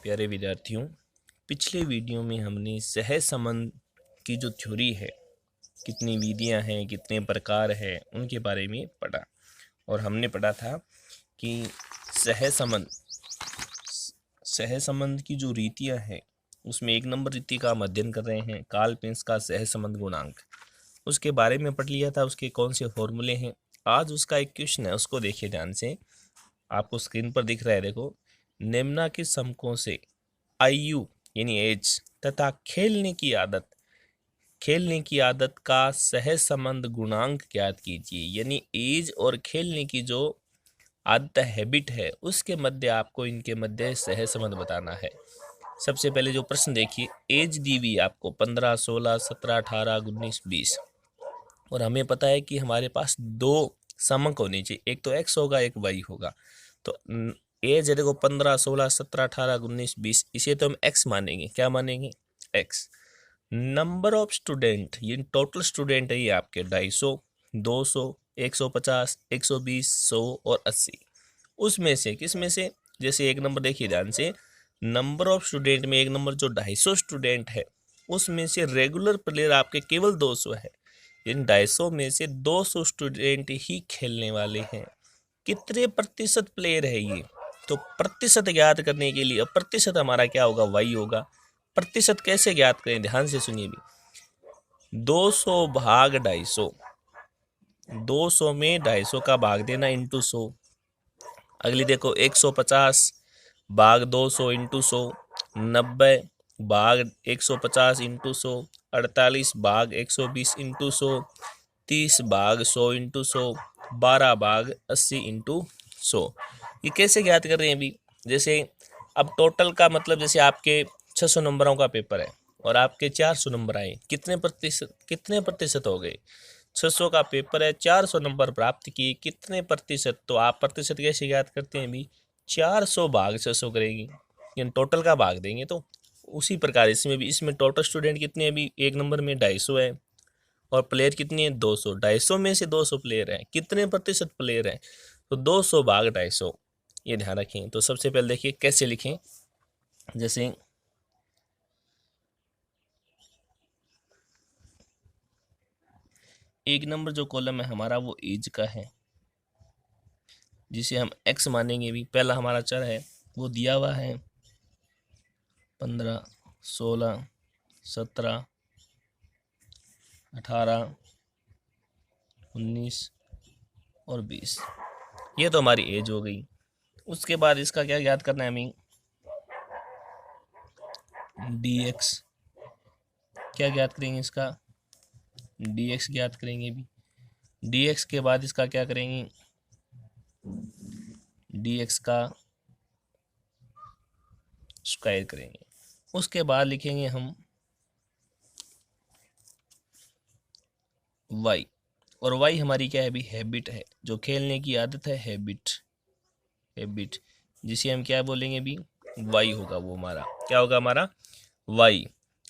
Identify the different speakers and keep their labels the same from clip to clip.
Speaker 1: प्यारे विद्यार्थियों, पिछले वीडियो में हमने सहसंबंध की जो थ्योरी है, कितनी विधियां हैं, कितने प्रकार हैं, उनके बारे में पढ़ा। और हमने पढ़ा था कि सहसंबंध की जो रीतियां हैं, उसमें 1 नंबर रीति का हम अध्ययन कर रहे हैं, कार्ल पिंस का सहसंबंध गुणांक। उसके बारे में पढ़ लिया था, उसके कौन से फॉर्मूले हैं। आज उसका एक क्वेश्चन है, उसको देखिए ध्यान से। आपको स्क्रीन पर दिख रहा है, देखो। निम्नलिखित समकों से आयु यानी एज तथा खेलने की आदत का सहसंबंध गुणांक ज्ञात कीजिए। यानी एज और खेलने की जो आदत हैबिट है, उसके मध्य आपको इनके मध्य सहसंबंध बताना है। सबसे पहले जो प्रश्न देखिए, एज दी हुई आपको 15, 16, 17, 18, 19, 20। और हमें पता है कि हमारे पास 2 समक होने चाहिए, एक तो एक्स होगा, एक वाई होगा। तो एज है देखो 15, 16, 17, 18, 19, 20, इसे तो हम एक्स मानेंगे। क्या मानेंगे? एक्स। नंबर ऑफ स्टूडेंट, ये टोटल स्टूडेंट है, ये आपके 250, 200, 150, 120, 100 और 80। उसमें से किस में से? जैसे 1 नंबर देखिए ध्यान से, नंबर ऑफ स्टूडेंट में 1 नंबर जो 250 स्टूडेंट है, उसमें से रेगुलर प्लेयर आपके केवल 200 है। इन 250 में से 200 स्टूडेंट ही खेलने वाले हैं। कितने प्रतिशत प्लेयर है ये? तो प्रतिशत ज्ञात करने के लिए, अब प्रतिशत हमारा क्या होगा? वाई होगा। प्रतिशत कैसे ज्ञात करें? ध्यान से सुनिए भी। 200 भाग 250, 200 में 250 का भाग देना इंटू 100। अगली देखो 150 भाग 200 इंटू 100, 90 भाग 150 इंटू 100, 48 भाग 120 इंटू 100, 30 भाग 100 इंटू 100, 12 भाग 80 इंटू 100। ये कैसे ज्ञात कर रहे हैं अभी? जैसे अब टोटल का मतलब, जैसे आपके 600 नंबरों का पेपर है और आपके 400 नंबर आए, कितने प्रतिशत हो गए? 600 का पेपर है, 400 नंबर प्राप्त किए, कितने प्रतिशत? तो आप प्रतिशत कैसे ज्ञात करते हैं अभी? 400 भाग 600 करेंगे, यानी टोटल का भाग देंगे। तो उसी प्रकार इसमें भी, इसमें टोटल स्टूडेंट कितने अभी 1 नंबर में? 250 है। और प्लेयर कितनी है? 200। 250 में से 200 प्लेयर हैं, कितने प्रतिशत प्लेयर हैं? तो 200 भाग 250, ये ध्यान रखें। तो सबसे पहले देखिए कैसे लिखें। जैसे 1 नंबर जो कॉलम है हमारा, वो एज का है, जिसे हम एक्स मानेंगे भी। पहला हमारा चर है, वो दिया हुआ है 15, 16, 17, 18, 19 और 20। ये तो हमारी एज हो गई। उसके बाद इसका क्या याद करना है हमें? D x. क्या ज्ञात करेंगे? इसका डी एक्स ज्ञात करेंगे भी। डी एक्स के बाद इसका क्या करेंगे? डी एक्स का स्क्वायर करेंगे। उसके बाद लिखेंगे हम वाई। और वाई हमारी क्या है अभी? हैबिट है, जो खेलने की आदत है, हैबिट, जिसे हम क्या बोलेंगे अभी? वाई होगा वो हमारा। क्या होगा हमारा? वाई।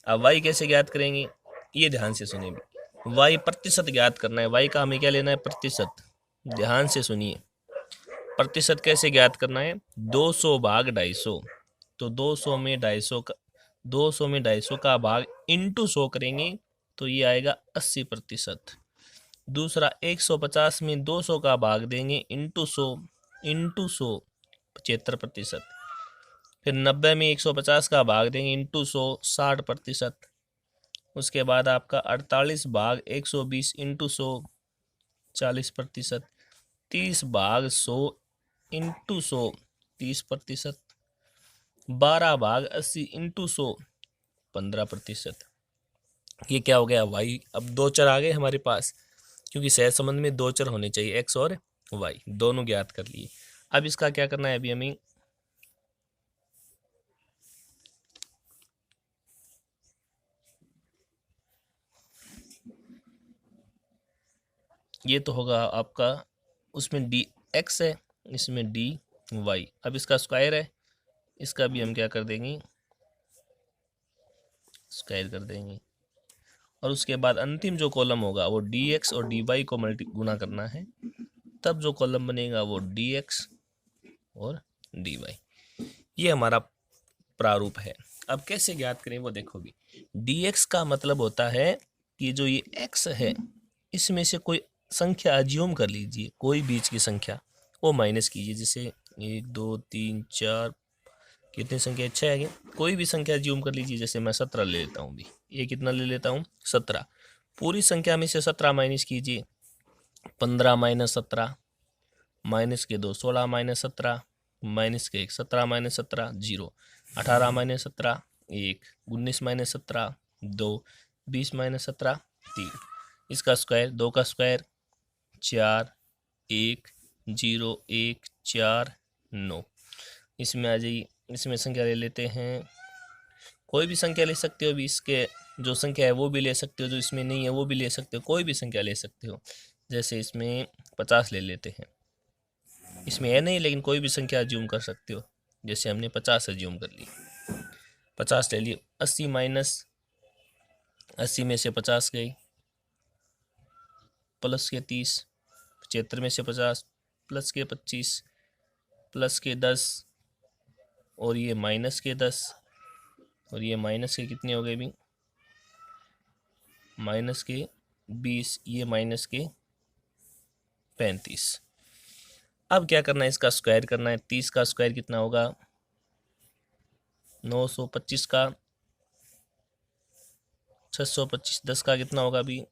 Speaker 1: अब वाई कैसे ज्ञात करेंगे? ये ध्यान से सुनिए भी। वाई प्रतिशत ज्ञात करना है। वाई का हमें क्या लेना है? प्रतिशत। ध्यान से सुनिए, प्रतिशत कैसे ज्ञात करना है? 200 भाग 250। तो 200 में 250 का भाग इंटू 100 करेंगे, तो ये आएगा 80%। दूसरा 150 में 200 का भाग देंगे इंटू 100 75%। फिर 90 में 150 का भाग देंगे इंटू 100 60%। उसके बाद आपका 48 भाग 120 इंटू 100 40%। 30 भाग 100 इंटू 100 30%। 12 भाग 80 इंटू 100 15%। ये क्या हो गया? वाई। अब 2 चर आ गए हमारे पास, क्योंकि सहसंबंध में 2 चर होने चाहिए, एक्स और वाई, दोनों ज्ञात कर लिए। अब इसका क्या करना है अभी हमें? ये तो होगा आपका, उसमें डी एक्स है, इसमें डी वाई। अब इसका स्क्वायर है, इसका भी हम क्या कर देंगे? स्क्वायर कर देंगे। और उसके बाद अंतिम जो कॉलम होगा वो डी एक्स और डी वाई को गुना करना है, तब जो कॉलम बनेगा वो डी एक्स और डी वाई। ये हमारा प्रारूप है। अब कैसे ज्ञात करें वो देखो भी। dx का मतलब होता है कि जो ये x है इसमें से कोई संख्या अज्यूम कर लीजिए, कोई बीच की संख्या, वो माइनस कीजिए। जैसे 1 2 3 4, कितनी संख्या, 6 है। कोई भी संख्या अज्यूम कर लीजिए, जैसे मैं 17 ले लेता हूँ भी। ये कितना ले लेता हूँ, 17। पूरी संख्या में से 17 माइनस कीजिए। 15 माइनस 17, माइनस के 2 16 माइनस 17, माइनस के 1 17 माइनस 17 0, 18 माइनस 17 1, 19 माइनस 17 2, 20 माइनस 17 3। इसका स्क्वायर, 2 का स्क्वायर 4 1 0 1 4 9। इसमें आ जाइए, इसमें संख्या ले लेते हैं, कोई भी संख्या ले सकते हो। 20 के जो संख्या है वो भी ले सकते हो, जो इसमें नहीं है वो भी ले सकते हो, कोई भी संख्या ले सकते हो। जैसे इसमें 50 ले लेते हैं, इसमें है नहीं लेकिन कोई भी संख्या अज्यूम कर सकते हो। जैसे हमने 50 अज्यूम कर ली, 50 ले लिए। 80 माइनस 80 में से 50 गई, प्लस के 30, 75 में से 50, प्लस के 25, प्लस के 10, और ये माइनस के 10, और ये माइनस के कितने हो गए भी, माइनस के 20, ये माइनस के 35। अब क्या करना है, इसका स्क्वायर करना है। 30 का स्क्वायर कितना होगा, 900, 25 का 625, 10 का कितना होगा भी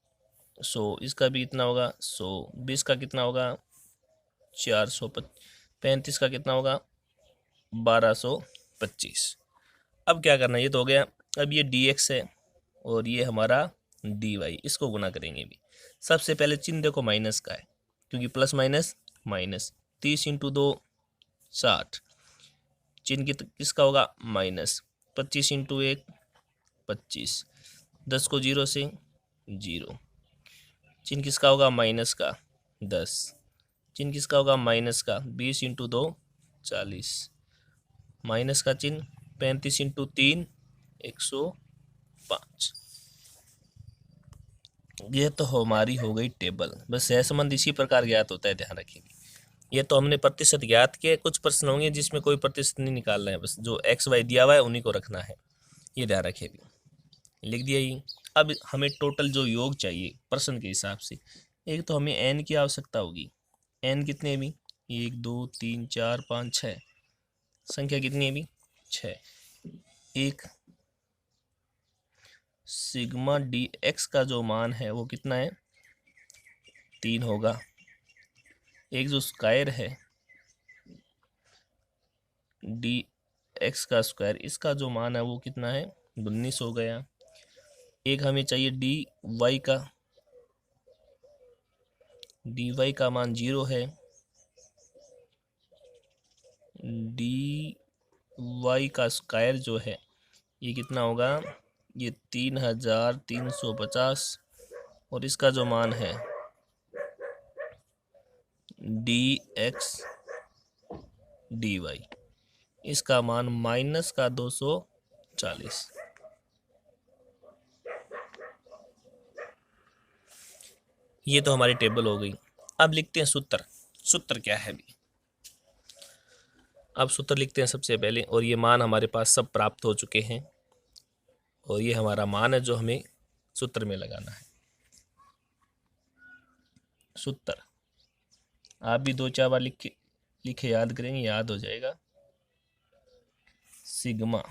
Speaker 1: 100, इसका भी इतना होगा 100, 20 का कितना होगा 400, 35 का कितना होगा 1225। अब क्या करना है, ये तो हो गया। अब ये dx है और ये हमारा dy, इसको गुना करेंगे भी। सबसे पहले चिन्ह देखो माइनस का है, क्योंकि प्लस माइनस माइनस। 30 इंटू 2 60, चिन्ह किसका होगा माइनस। 25 इंटू 1 25, 10 को 0 से 0, चिन्ह किसका होगा माइनस का 10, चिन्ह किसका होगा माइनस का। 20 इंटू 2 40, माइनस का चिन्ह। 35 इंटू 3 105। ये तो हमारी हो गई टेबल। बस सहसंबंध इसी प्रकार ज्ञात होता है, ध्यान रखिए। ये तो हमने प्रतिशत ज्ञात किए। कुछ प्रश्न होंगे जिसमें कोई प्रतिशत नहीं निकालना है, बस जो एक्स वाई दिया हुआ है उन्हीं को रखना है, ये ध्यान रखिए भी। लिख दिया ये। अब हमें टोटल जो योग चाहिए प्रश्न के हिसाब से, एक तो हमें एन की आवश्यकता होगी। एन कितने भी, 1 2 3 4 5 6, संख्या कितनी है भी 6। एक सिग्मा डी एक्स का जो मान है वो कितना है 3 होगा। एक जो स्क्वायर है डी एक्स का स्क्वायर, इसका जो मान है वो कितना है 19 हो गया। एक हमें चाहिए डी वाई का, डी वाई का मान 0 है। डी वाई का स्क्वायर जो है ये कितना होगा, ये 3350, और इसका जो मान है डी एक्स डी वाई, इसका मान माइनस का 240। ये तो हमारी टेबल हो गई। अब लिखते हैं सूत्र। सूत्र क्या है भी, अब सूत्र लिखते हैं सबसे पहले। और ये मान हमारे पास सब प्राप्त हो चुके हैं, और ये हमारा मान है जो हमें सूत्र में लगाना है। सूत्र आप भी 2-4 बार लिखे याद करेंगे, याद हो जाएगा। Sigma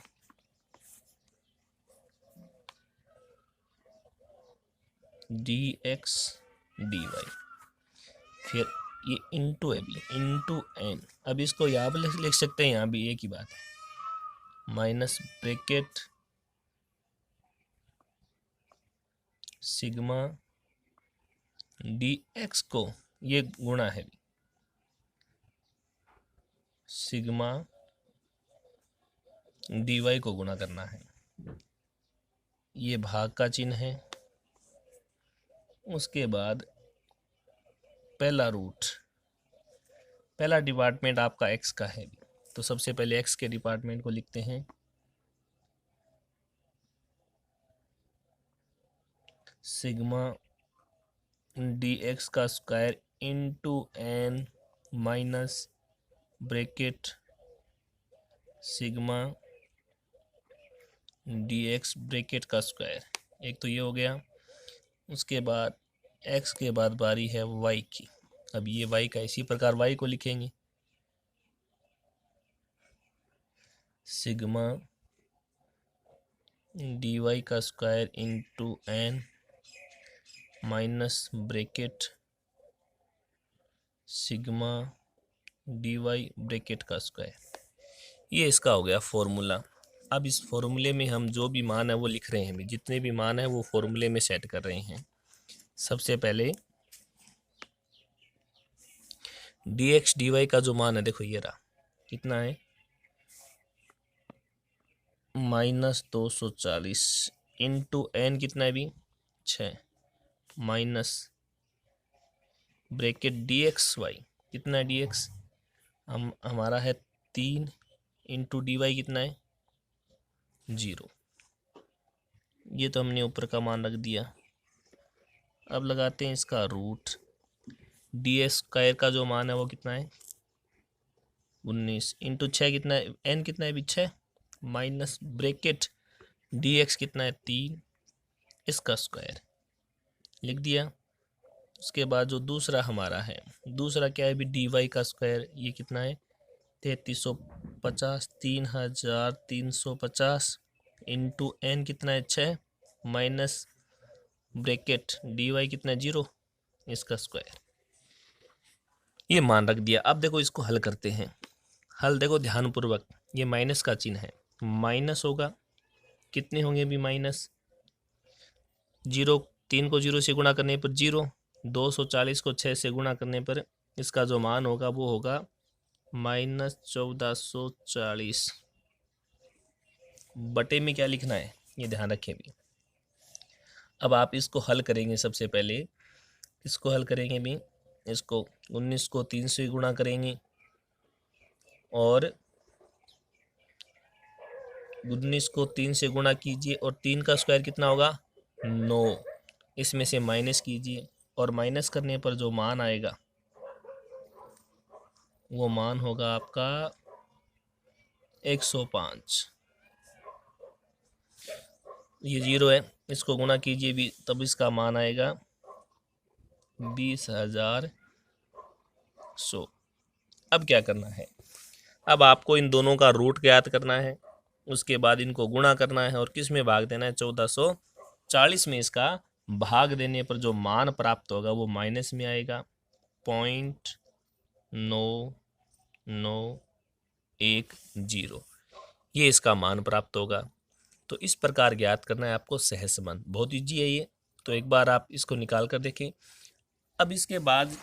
Speaker 1: D X D Y, फिर ये इंटू है भी, इंटू एन। अब इसको यहाँ पर लिख सकते हैं, यहाँ भी एक ही बात है, minus bracket sigma D x को, ये गुणा है सिग्मा डी वाई को गुणा करना है। ये भाग का चिन्ह है। उसके बाद पहला रूट, पहला डिपार्टमेंट आपका एक्स का है, तो सबसे पहले एक्स के डिपार्टमेंट को लिखते हैं। सिग्मा डी एक्स का square into N minus bracket sigma D X bracket का स्क्वायर, एक तो ये हो गया। उसके बाद एक्स के बाद बारी है वाई की। अब ये वाई का इसी प्रकार वाई को लिखेंगे, सिग्मा डी वाई का square into N minus bracket sigma D Y bracket का स्क्वायर। ये इसका हो गया फॉर्मूला। अब इस फॉर्मूले में हम जो भी मान है वो लिख रहे हैं, जितने भी मान है वो फॉर्मूले में सेट कर रहे हैं। सबसे पहले डी एक्स डी वाई का जो मान है, देखो ये रहा, कितना है, -240 इंटू एन कितना है भी 6 minus bracket D X Y कितना है, डी एक्स हमारा है 3 इंटू डी वाई कितना है 0। ये तो हमने ऊपर का मान रख दिया। अब लगाते हैं इसका रूट। डी एक्स स्क्वायर का जो मान है वो कितना है 19 इंटू 6 कितना है, एन कितना है भी 6 माइनस ब्रैकेट डी एक्स कितना है 3, इसका स्क्वायर लिख दिया। उसके बाद जो दूसरा हमारा है, दूसरा क्या है भी डी वाई का स्क्वायर, ये कितना है 3350 3350 इंटू एन कितना है 6 माइनस ब्रैकेट डी वाई कितना है 0, इसका स्क्वायर। ये मान रख दिया। अब देखो इसको हल करते हैं। हल देखो ध्यानपूर्वक, ये माइनस का चिन्ह है, माइनस होगा, कितने होंगे भी माइनस 0, 3 को 0 से गुणा करने पर 0, 240 को 6 से गुणा करने पर इसका जो मान होगा वो होगा -1440। बटे में क्या लिखना है ये ध्यान रखें भी। अब आप इसको हल करेंगे, सबसे पहले इसको हल करेंगे भी, इसको 19 को 3 से गुणा करेंगे और 19 को 3 से गुणा कीजिए और 3 का स्क्वायर कितना होगा 9, इसमें से माइनस कीजिए और माइनस करने पर जो मान आएगा वो मान होगा आपका 105। ये 0 है, इसको गुणा कीजिए भी तब इसका मान आएगा 20,100। अब क्या करना है, अब आपको इन दोनों का रूट ज्ञात करना है, उसके बाद इनको गुणा करना है और किस में भाग देना है 1440 में। इसका भाग देने पर जो मान प्राप्त होगा वो माइनस में आएगा 0.9910, ये इसका मान प्राप्त होगा। तो इस प्रकार ज्ञात करना है आपको सहज संबंध, बहुत ईजी है ये। तो एक बार आप इसको निकाल कर देखें। अब इसके बाद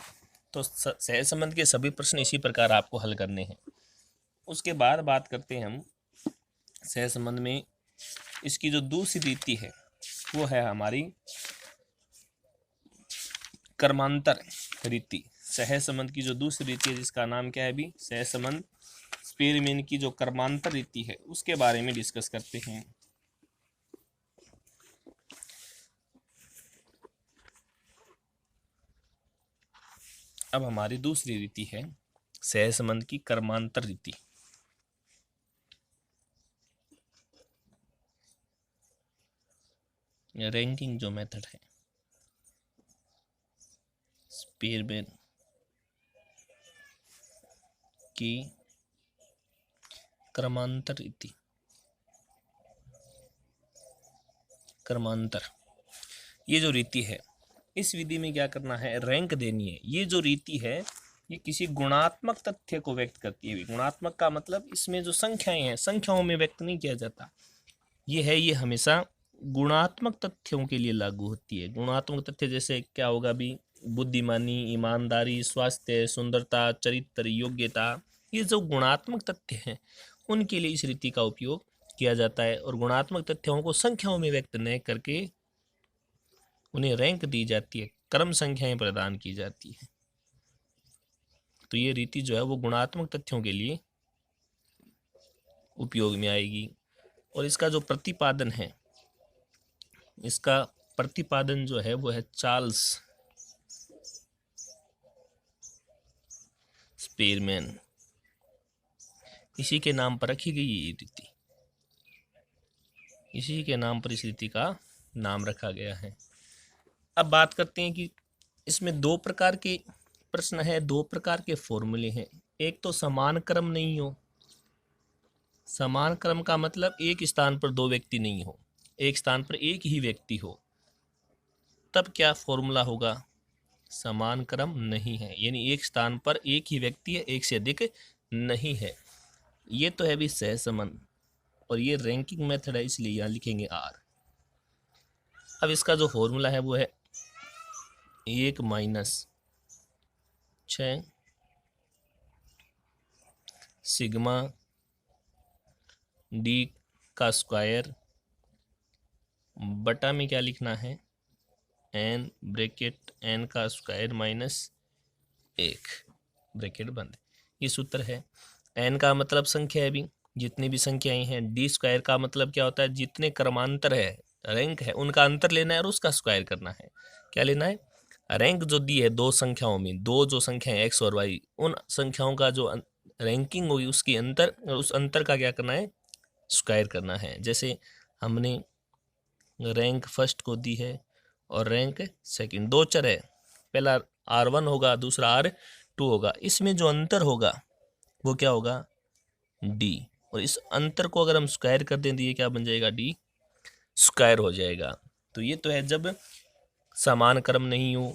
Speaker 1: तो सहज संबंध के सभी प्रश्न इसी प्रकार आपको हल करने हैं। उसके बाद बात करते हैं हम सहज संबंध में, इसकी जो दूसरी रीति है वो है हमारी क्रमांतर रीति। सहज संबंध की जो दूसरी रीति है जिसका नाम क्या है भी सहज संबंध स्पीरमैन की जो क्रमांतर रीति है उसके बारे में डिस्कस करते हैं। अब हमारी दूसरी रीति है सहज संबंध की क्रमांतर रीति। रैंकिंग जो मेथड है स्पीरमैन की क्रमांतर रीति। क्रमांतर ये जो रीति है, इस विधि में क्या करना है, रैंक देनी है। ये जो रीति है ये किसी गुणात्मक तथ्य को व्यक्त करती है। गुणात्मक का मतलब इसमें जो संख्याएं हैं, संख्याओं में व्यक्त नहीं किया जाता। ये है, ये हमेशा गुणात्मक तथ्यों के लिए लागू होती है। गुणात्मक तथ्य जैसे क्या होगा भी बुद्धिमानी, ईमानदारी, स्वास्थ्य, सुंदरता, चरित्र, योग्यता, ये जो गुणात्मक तथ्य हैं उनके लिए इस रीति का उपयोग किया जाता है। और गुणात्मक तथ्यों को संख्याओं में व्यक्त न करके उन्हें रैंक दी जाती है, क्रम संख्याएं प्रदान की जाती है। तो ये रीति जो है वो गुणात्मक तथ्यों के लिए उपयोग में आएगी। और इसका जो प्रतिपादन है, इसका प्रतिपादन जो है वो है चार्ल्स स्पीरमैन, इसी के नाम पर रखी गई ये रीति। इसी के नाम पर इस रीति का नाम रखा गया है। अब बात करते हैं कि इसमें दो प्रकार के प्रश्न है, दो प्रकार के फॉर्मूले हैं। एक तो समान क्रम नहीं हो, समान क्रम का मतलब एक स्थान पर दो व्यक्ति नहीं हो, एक स्थान पर एक ही व्यक्ति हो, तब क्या फॉर्मूला होगा? समान क्रम नहीं है, यानी एक स्थान पर एक ही व्यक्ति है, एक से अधिक नहीं है। ये तो है भी सहसंबंध, और ये रैंकिंग मेथड है, इसलिए यहाँ लिखेंगे आर। अब इसका जो फॉर्मूला है वो है 1 - 6 सिग्मा डी का स्क्वायर बटा में क्या लिखना है, एन ब्रैकेट एन का स्क्वायर माइनस 1 ब्रैकेट बंद। ये सूत्र है। एन का मतलब संख्या है भी, जितनी भी संख्याएं हैं। डी स्क्वायर का मतलब क्या होता है, जितने क्रमांतर है, रैंक है, उनका अंतर लेना है और उसका स्क्वायर करना है। क्या लेना है? रैंक जो दी है दो संख्याओं में, दो जो संख्याएं एक्स और वाई, उन संख्याओं का जो रैंकिंग होगी उसकी अंतर, उस अंतर का क्या करना है, स्क्वायर करना है। जैसे हमने रैंक फर्स्ट को दी है और रैंक सेकंड, दो चर है, पहला R1 होगा, दूसरा R2 होगा। इसमें जो अंतर होगा वो क्या होगा, डी, और इस अंतर को अगर हम स्क्वायर कर दें तो ये क्या बन जाएगा, डी स्क्वायर हो जाएगा। तो ये तो है जब समान क्रम नहीं हो।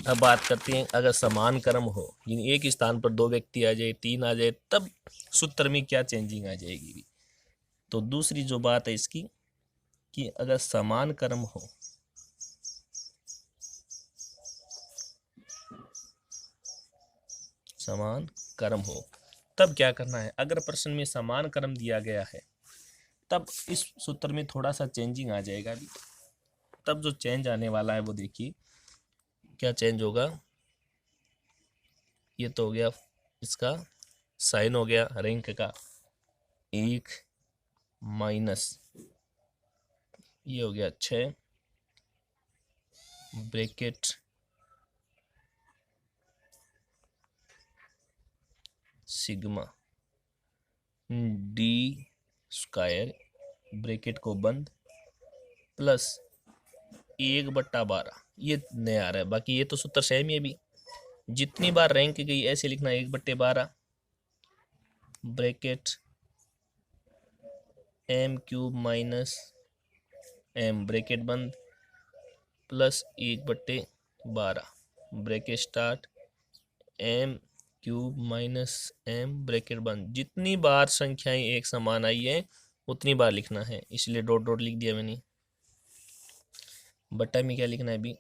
Speaker 1: अब बात करते हैं अगर समान क्रम हो, यानी एक स्थान पर दो व्यक्ति आ जाए, तीन आ जाए, तब सूत्र में क्या चेंजिंग आ जाएगी। तो दूसरी जो बात है इसकी कि अगर समान क्रम हो, समान क्रम हो, तब क्या करना है। अगर प्रश्न में समान क्रम दिया गया है तब इस सूत्र में थोड़ा सा चेंजिंग आ जाएगा भी। तब जो चेंज आने वाला है वो देखिए क्या चेंज होगा। ये तो हो गया इसका साइन हो गया रैंक का 1 माइनस, ये हो गया 6 bracket sigma D square bracket को बंद प्लस 1/12। ये नया आ रहा है, बाकी ये तो सूत्र सेम ही है भी। जितनी बार रैंक गई ऐसे लिखना 1/12 bracket m cube minus m bracket बंद plus 1/12 bracket start m cube minus m bracket बंद। जितनी बार संख्याएं एक समान आई है उतनी बार लिखना है, इसलिए डॉट डॉट लिख दिया मैंने। बट्टा में क्या लिखना है अभी,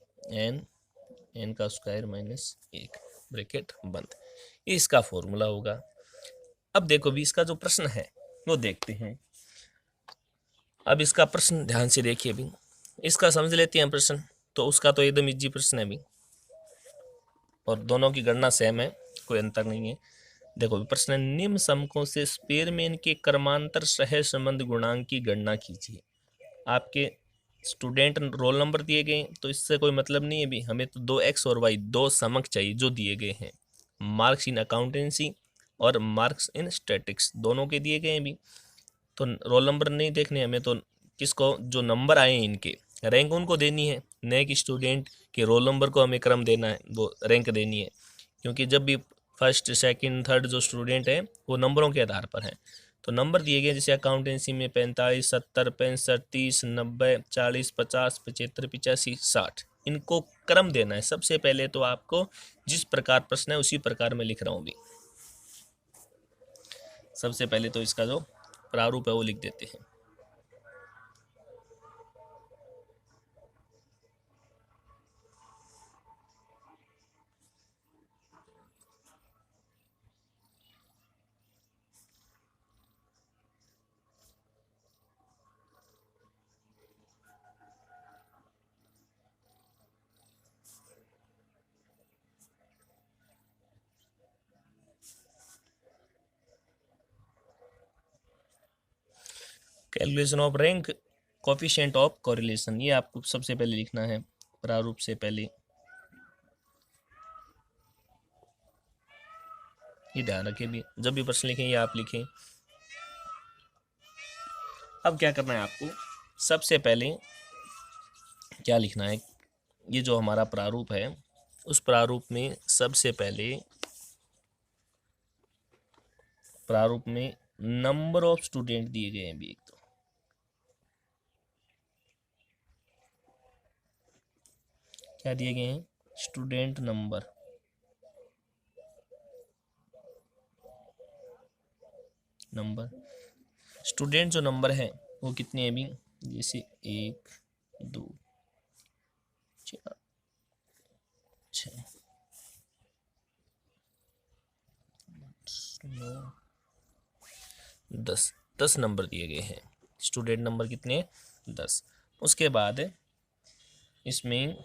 Speaker 1: n का स्क्वायर माइनस 1 ब्रैकेट बंद। ये इसका फॉर्मूला होगा। अब देखो भी इसका जो प्रश्न है वो देखते हैं। अब इसका प्रश्न ध्यान से देखिए भी, इसका समझ लेते हैं प्रश्न। तो उसका तो एकदम इजी प्रश्न है भी, और दोनों की गणना सेम है, कोई अंतर नहीं है। देखो भी प्रश्न, निम्न समकों से स्पेयरमैन के क्रमांतर सहसंबंध गुणांक की गणना कीजिए। आपके स्टूडेंट रोल नंबर दिए गए, तो इससे कोई मतलब नहीं है भी, हमें तो 2x और y दो समक चाहिए जो दिए गए हैं। मार्क्स इन अकाउंटेंसी और मार्क्स इन स्टैटिक्स दोनों के दिए गए हैं भी। तो रोल नंबर नहीं देखने हमें, तो किसको, जो नंबर आए हैं इनके रैंक उनको देनी है। नए स्टूडेंट के रोल नंबर को हमें क्रम देना है, वो रैंक देनी है, क्योंकि जब भी फर्स्ट सेकंड थर्ड जो स्टूडेंट है वो नंबरों के आधार पर है। तो नंबर दिए गए जैसे अकाउंटेंसी में 45, 70, 65, 30, 90, 40, 50, 75, 85, 60, इनको क्रम देना है। सबसे पहले तो आपको जिस प्रकार प्रश्न है उसी प्रकार मैं लिख रहा हूँ भी। सबसे पहले तो इसका जो प्रारूप है वो लिख देते हैं। Calculation of rank coefficient of correlation, ये आपको सबसे पहले लिखना है प्रारूप से पहले। ये ध्यान रखें भी, जब भी प्रश्न लिखें ये आप लिखें। अब क्या करना है आपको, सबसे पहले क्या लिखना है, ये जो हमारा प्रारूप है उस प्रारूप में सबसे पहले प्रारूप में नंबर ऑफ स्टूडेंट दिए गए हैं अभी। एक तो क्या दिए गए हैं, स्टूडेंट नंबर, स्टूडेंट जो नंबर है वो कितने हैं अभी, जैसे 1 2 4 6 9 10, 10 नंबर दिए गए हैं। स्टूडेंट नंबर कितने हैं, 10। उसके बाद इसमें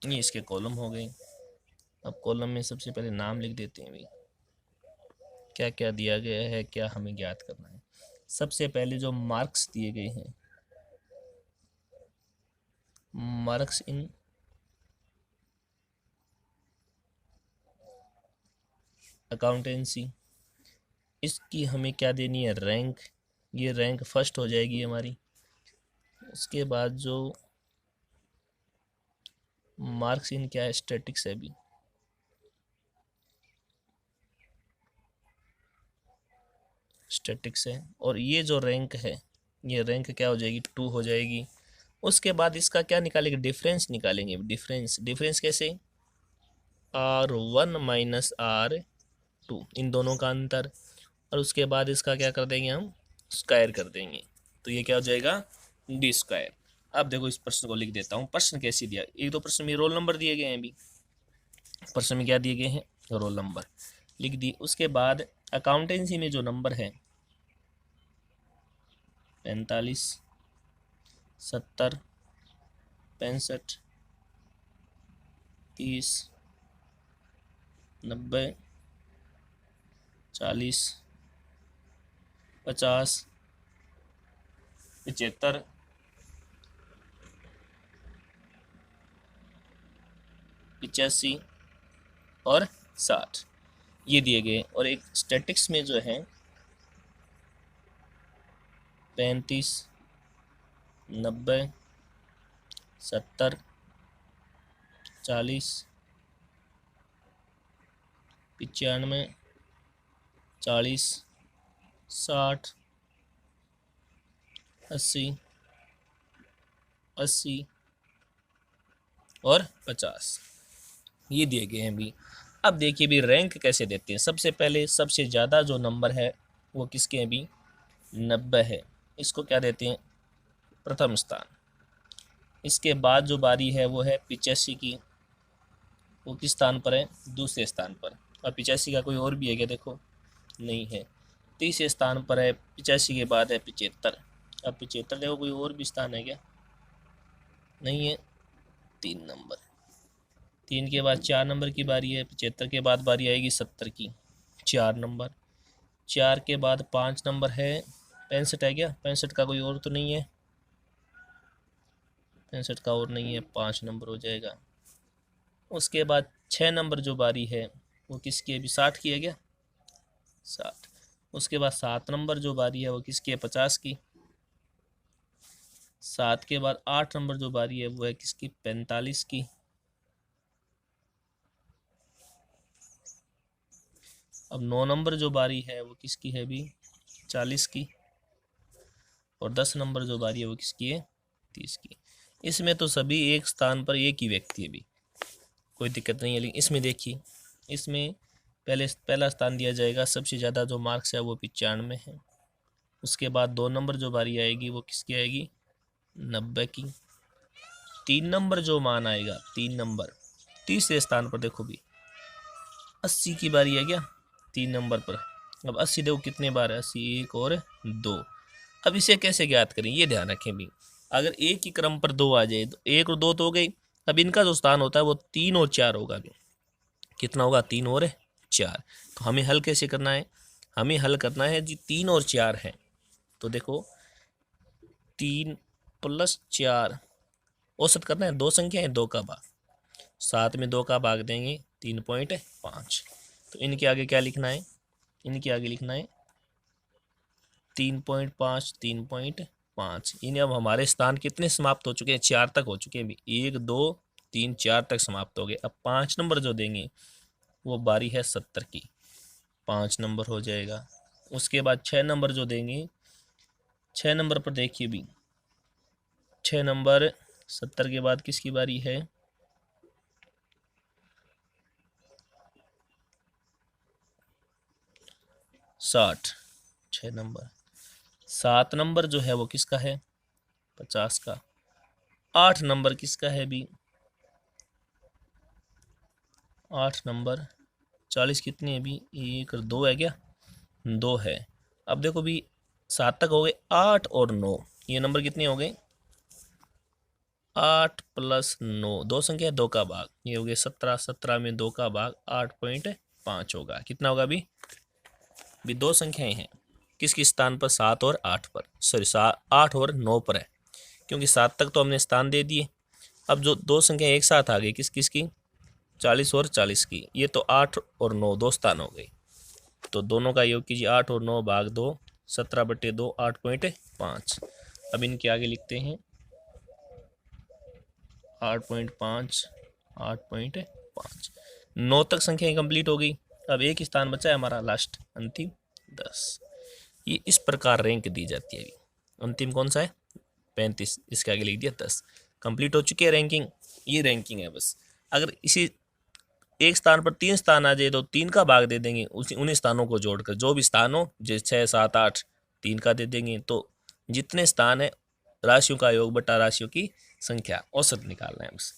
Speaker 1: ये इसके कॉलम हो गए। अब कॉलम में सबसे पहले नाम लिख देते हैं भाई, क्या क्या दिया गया है, क्या हमें ज्ञात करना है। सबसे पहले जो मार्क्स दिए गए हैं, मार्क्स इन अकाउंटेंसी, इसकी हमें क्या देनी है, रैंक। ये रैंक फर्स्ट हो जाएगी हमारी। उसके बाद जो मार्क्स इन क्या है, स्टैटिक्स है अभी, स्टैटिक्स है। और ये जो रैंक है, ये रैंक क्या हो जाएगी, 2 हो जाएगी। उसके बाद इसका क्या निकालेंगे, डिफरेंस निकालेंगे। डिफरेंस कैसे, R1 माइनस R2, इन दोनों का अंतर। और उसके बाद इसका क्या कर देंगे, हम स्क्वायर कर देंगे, तो ये क्या हो जाएगा, डी स्क्वायर। अब देखो इस प्रश्न को लिख देता हूँ। प्रश्न कैसे दिया, एक दो प्रश्न में रोल नंबर दिए गए हैं अभी, प्रश्न में क्या दिए गए हैं, रोल नंबर लिख दी। उसके बाद अकाउंटेंसी में जो नंबर है 45 70 65 30 90 40 50 75 85 और 60, ये दिए गए। और एक स्टैटिक्स में जो है 35 90 70 40 95 40 60 80 और 50, ये दिए गए हैं भी। अब देखिए भी रैंक कैसे देते हैं। सबसे पहले सबसे ज़्यादा जो नंबर है वो किसके हैं भी, 90 है, इसको क्या देते हैं, प्रथम स्थान। इसके बाद जो बारी है वो है 85 की, वो किस स्थान पर है, दूसरे स्थान पर। और 85 का कोई और भी है क्या, देखो नहीं है, तीसरे स्थान पर है। 85 के बाद है 75। अब 75 देखो कोई और भी स्थान है क्या, नहीं है, 3 नंबर। 3 के बाद 4 नंबर की बारी है। 75 के बाद बारी आएगी 70 की, 4 नंबर। 4 के बाद 5 नंबर है, 65 है क्या, 65 का कोई और तो नहीं है, 65 का और नहीं है, 5 नंबर हो जाएगा। उसके बाद 6 नंबर जो बारी है वो किसकी है, अभी 60 की है क्या, 60। उसके बाद 7 नंबर जो बारी है वो किसकी है, 50 की। 7 के बाद 8 नंबर जो बारी है वो है किसकी, 45 की। अब 9 नंबर जो बारी है वो किसकी है भी, 40 की। और 10 नंबर जो बारी है वो किसकी है, 30 की। इसमें तो सभी एक स्थान पर एक ही व्यक्ति है भी, कोई दिक्कत नहीं है। लेकिन इसमें देखिए, इसमें पहला स्थान दिया जाएगा, सबसे ज़्यादा जो मार्क्स है वो 95 है। उसके बाद 2 नंबर जो बारी आएगी वो किसकी आएगी, 90 की। 3 नंबर जो मान आएगा, 3 नंबर तीसरे स्थान पर देखो भी 80 की बारी है क्या, 3 नंबर पर। अब 80 देखो कितने बार है, 80 1 और 2। अब इसे कैसे ज्ञात करें, ये ध्यान रखें भी, अगर एक ही क्रम पर 2 आ जाए तो 1 और 2 तो हो गई। अब इनका जो स्थान होता है वो 3 और 4 होगा भी। कितना होगा, 3 और 4। तो हमें हल कैसे करना है, हमें हल करना है जी 3 और 4 है। तो देखो 3 + 4 औसत करना है, दो संख्या है, 2 का भाग, 7 में 2 का भाग देंगे 3.5। तो इनके आगे क्या लिखना है, इनके आगे लिखना है 3.5 3.5। इन्हें अब हमारे स्थान कितने समाप्त हो चुके हैं, 4 तक हो चुके हैं अभी, 1 2 3 4 तक समाप्त हो गए। अब 5 नंबर जो देंगे वो बारी है 70 की, 5 नंबर हो जाएगा। उसके बाद 6 नंबर जो देंगे, 6 नंबर पर देखिए भी, 6 नंबर 70 के बाद किसकी बारी है, 60। 6 नंबर, 7 नंबर जो है वो किसका है, 50 का। 8 नंबर किसका है भी, 8 नंबर 40 कितनी है भी, 1 और 2 है क्या, 2 है। अब देखो भी 7 तक हो गए, 8 और 9, ये नंबर कितने हो गए, 8 + 9, दो संख्या 2 का भाग, ये हो गया 17, 17 में 2 का भाग 8.5 होगा। कितना होगा भी दो संख्याएं हैं, किस किस स्थान पर, 7 और 8 पर, सॉरी 8 और 9 पर है, क्योंकि 7 तक तो हमने स्थान दे दिए। अब जो दो संख्या एक साथ आ गई, किस किस की, 40 और 40 की, ये तो 8 और 9 दो स्थान हो गई। तो दोनों का योग कीजिए, 8 और 9 भाग 2, 17/2 8.5। अब इनके आगे लिखते हैं 8.5 8.5। 9 तक संख्या कंप्लीट हो गई। अब एक स्थान बचा है हमारा लास्ट, अंतिम 10। ये इस प्रकार रैंक दी जाती है। अंतिम कौन सा है, 35, इसके आगे लिख दिया 10। कंप्लीट हो चुकी है रैंकिंग, ये रैंकिंग है बस। अगर इसी एक स्थान पर 3 स्थान आ जाए तो 3 का भाग दे देंगे, उसी उन्हीं स्थानों को जोड़कर, जो भी स्थान हो, जैसे 6 7 8, 3 का दे देंगे। तो जितने स्थान है, राशियों का योग बटा राशियों की संख्या, औसत निकालना है बस।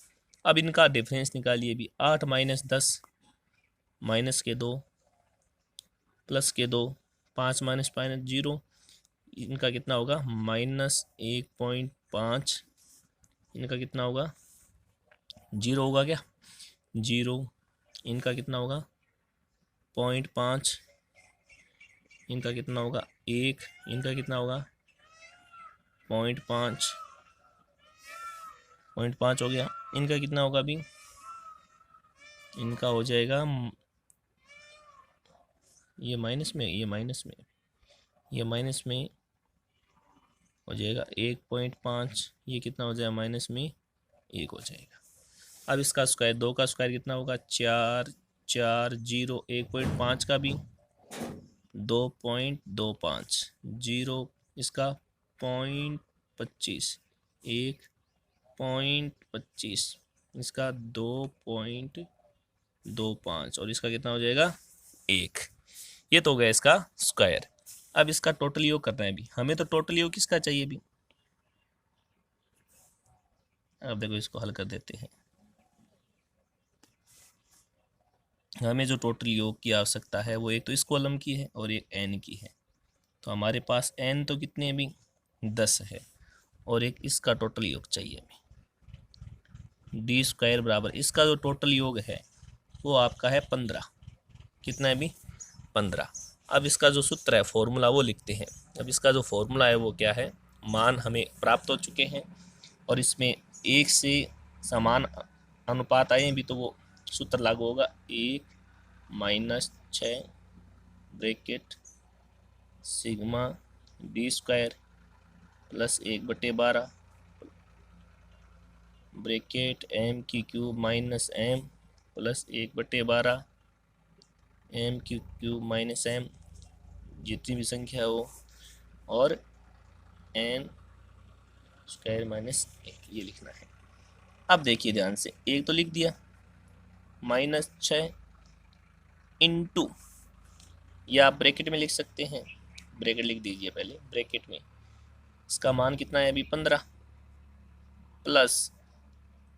Speaker 1: अब इनका डिफरेंस निकालिए भी, 8 - 10 -2 +2 5 - 0, इनका कितना होगा -1.5, इनका कितना होगा 0 होगा क्या, 0। इनका कितना होगा 0.5, इनका कितना होगा 1, इनका कितना होगा 0.5, 0.5 हो गया। इनका कितना होगा अभी, इनका हो जाएगा, ये माइनस में, ये माइनस में, ये माइनस में हो जाएगा 1.5, ये कितना हो जाएगा माइनस में 1 हो जाएगा। अब इसका स्क्वायर, 2 का स्क्वायर कितना होगा 4 4 0, 1.5 का भी 2.25, 0 इसका 0.25, 1.25, इसका 2.25, और इसका कितना हो जाएगा 1। ये तो हो गया इसका स्क्वायर। अब इसका टोटल योग करना है भी, हमें तो टोटल योग किसका चाहिए भी। अब देखो इसको हल कर देते हैं। हमें जो टोटल योग की आवश्यकता है वो एक तो इस कॉलम की है और एक n की है। तो हमारे पास n तो कितने अभी 10 है, और एक इसका टोटल योग चाहिए हमें, d² बराबर, इसका जो टोटल योग है वो आपका है 15। कितना है अभी 15। अब इसका जो सूत्र है, फॉर्मूला, वो लिखते हैं। अब इसका जो फॉर्मूला है वो क्या है, मान हमें प्राप्त हो चुके हैं, और इसमें 1 से समान अनुपात आए भी तो वो सूत्र लागू होगा, 1 - 6 bracket sigma d² + 1/12 bracket m³ - m + 1/12 m³ - m, जितनी भी संख्या हो, और n² - 1, ये लिखना है। अब देखिए ध्यान से, एक तो लिख दिया, -6 इंटू, या आप ब्रैकेट में लिख सकते हैं, ब्रैकेट लिख दीजिए पहले, ब्रैकेट में इसका मान कितना है अभी 15 +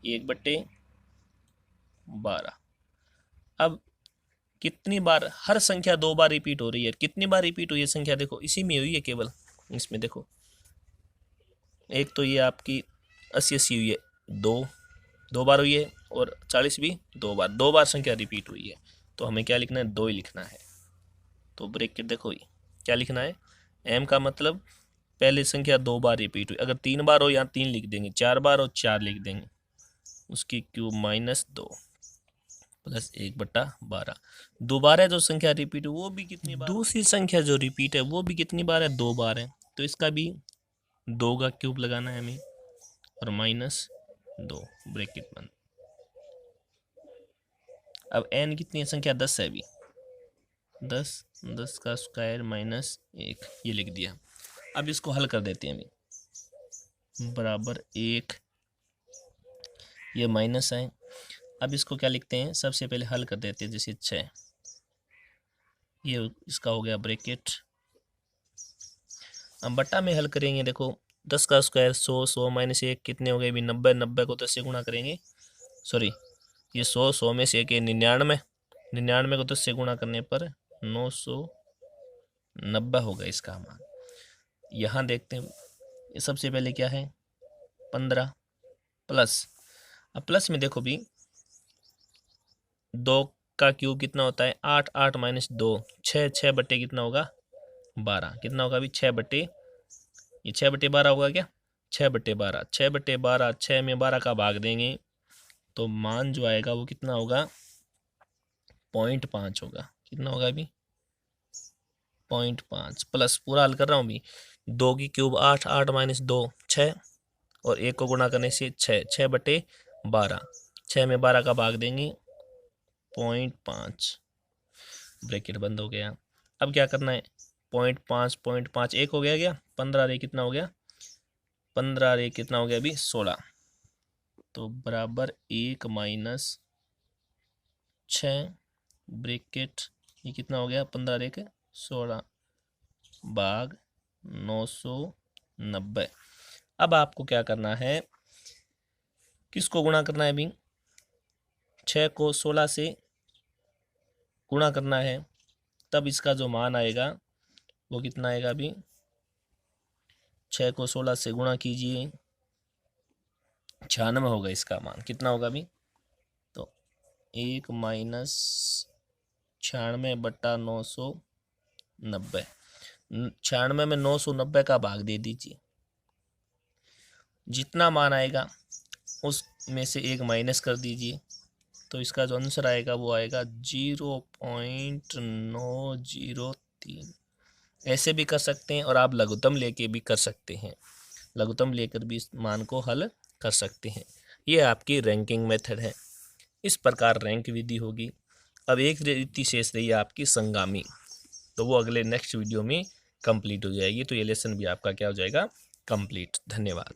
Speaker 1: 1/12। अब कितनी बार, हर संख्या 2 बार रिपीट हो रही है, कितनी बार रिपीट हुई है संख्या, देखो इसी में हुई है केवल, इसमें देखो, एक तो ये आपकी 80 हुई है, 2 बार हुई है, और 40 भी 2 बार, 2 बार संख्या रिपीट हुई है। तो हमें क्या लिखना है, 2 ही लिखना है। तो ब्रैकेट देखो क्या लिखना है, m का मतलब पहली संख्या 2 बार रिपीट हुई, अगर 3 बार हो यहाँ 3 लिख देंगे, 4 बार हो 4 लिख देंगे, उसकी क्यूब -2 प्लस 1/12। दोबारा जो संख्या रिपीट है वो भी कितनी बार, दूसरी संख्या जो रिपीट है वो भी कितनी बार है, 2 बार है, तो इसका भी 2 का क्यूब लगाना है हमें और -2 ब्रैकेट बंद। अब n कितनी है संख्या, 10 है अभी, 10 का स्क्वायर -1 ये लिख दिया। अब इसको हल कर देते हैं अभी, बराबर 1, ये माइनस है। अब इसको क्या लिखते हैं, सबसे पहले हल कर देते हैं, जैसे 6, ये इसका हो गया ब्रैकेट। अब बट्टा में हल करेंगे, देखो 10 का स्क्वायर 100, 100 -1 कितने हो गए भी 90, 90 को 10 से गुणा करेंगे, सॉरी ये 100, 100 में से एक 99, 99 को 10 से गुणा करने पर 990 होगा इसका मान। यहाँ देखते हैं, ये सबसे पहले क्या है 15 प्लस, अब प्लस में देखो भी 2 का क्यूब कितना होता है 8, 8 -2 6, 6 बट्टे कितना होगा 12, कितना होगा अभी 6 बट्टे, ये 6/12 होगा क्या, 6/12, 6/12, 6 में 12 का भाग देंगे तो मान जो आएगा वो कितना होगा 0.5 होगा, कितना होगा अभी 0.5 प्लस, पूरा हल कर रहा हूँ अभी, 2 की क्यूब 8, 8 -2 6 और 1 को गुणा करने से 6, 6/12, 6 में 12 का भाग देंगे 0.5 ब्रैकेट बंद हो गया। अब क्या करना है 0.5, 0.5 1 हो गया क्या, 15 रे कितना हो गया, 15 रे कितना हो गया अभी 16, तो बराबर 1 - 6 ब्रैकेट, ये कितना हो गया 15 रे के 16 भाग 990। अब आपको क्या करना है, किसको गुणा करना है अभी, 6 को 16 से गुणा करना है, तब इसका जो मान आएगा वो कितना आएगा अभी, 6 को 16 से गुणा कीजिए 96 होगा इसका मान, कितना होगा अभी, तो 1 - 96/990, 96 में 990 का भाग दे दीजिए, जितना मान आएगा उसमें से 1 माइनस कर दीजिए, तो इसका जो आंसर आएगा वो आएगा 0.903। ऐसे भी कर सकते हैं और आप लघुत्तम लेके भी कर सकते हैं, लघुत्तम लेकर भी इस मान को हल कर सकते हैं। ये आपकी रैंकिंग मेथड है, इस प्रकार रैंक विधि होगी। अब एक रीति शेष रही है आपकी संगामी, तो वो अगले नेक्स्ट वीडियो में कंप्लीट हो जाएगी, तो ये लेसन भी आपका क्या हो जाएगा कंप्लीट। धन्यवाद।